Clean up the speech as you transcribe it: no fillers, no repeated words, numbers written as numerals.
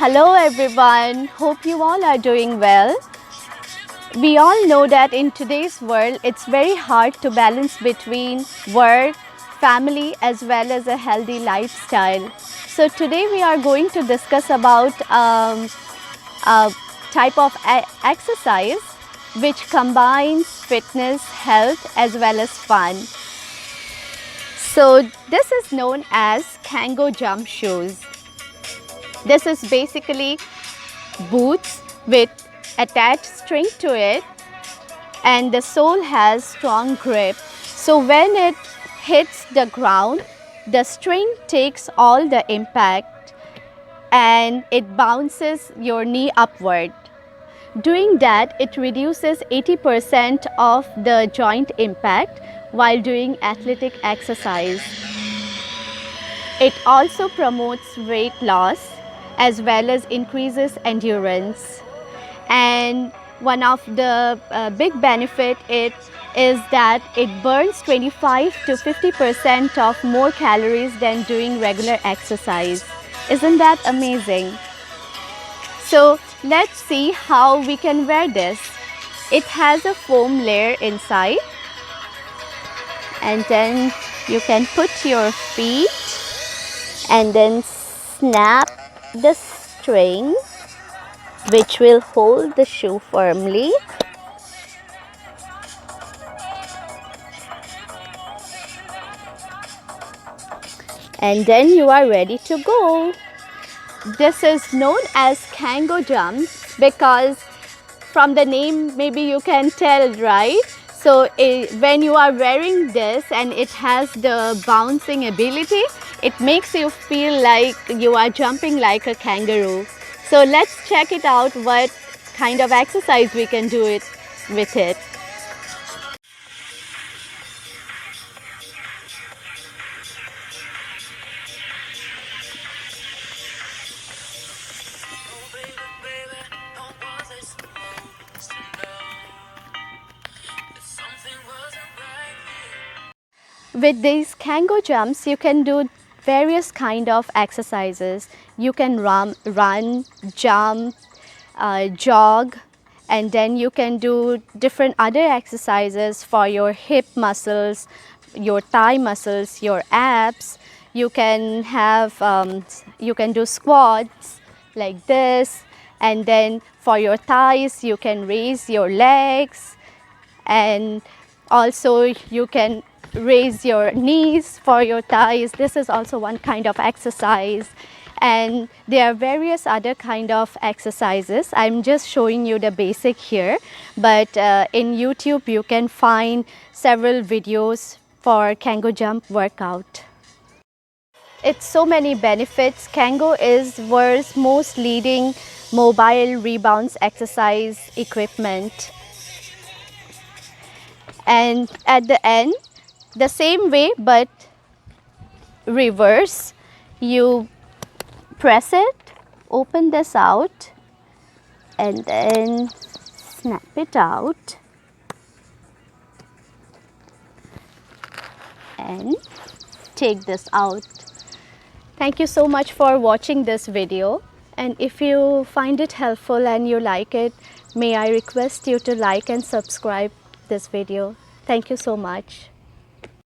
Hello everyone, hope you all are doing well. We all know that in today's world it's very hard to balance between work, family as well as a healthy lifestyle. So today we are going to discuss about a type of exercise which combines fitness, health as well as fun. So this is known as Kangol jump shoes. This is basically boots with attached string to it, and the sole has strong grip. So when it hits the ground, the string takes all the impact and it bounces your knee upward. Doing that, it reduces 80% of the joint impact while doing athletic exercise. It also promotes weight loss as well as increases endurance. And one of the big benefit is that it burns 25 to 50% of more calories than doing regular exercise. Isn't that amazing? So let's see how we can wear this. It has a foam layer inside, and then you can put your feet and then snap the string which will hold the shoe firmly. And then you are ready to go. This is known as Kangol jump because from the name maybe you can tell, right? So when you are wearing this and it has the bouncing ability, it makes you feel like you are jumping like a kangaroo. So let's check it out what kind of exercise we can do it with it. With these Kangol jumps, you can do various kind of exercises. You can run, jump, jog, and then you can do different other exercises for your hip muscles, your thigh muscles, your abs. You can have you can do squats like this, and then for your thighs you can raise your legs, and also you can raise your knees for your thighs. This is also one kind of exercise, and there are various other kind of exercises. I'm just showing you the basic here, but in YouTube you can find several videos for Kangol jump workout. It's so many benefits. Kangol is world's most leading mobile rebounds exercise equipment. And at the end, the same way but reverse, you press it, open this out, and then snap it out and take this out. Thank you so much for watching this video, and if you find it helpful and you like it, may I request you to like and subscribe this video. Thank you so much.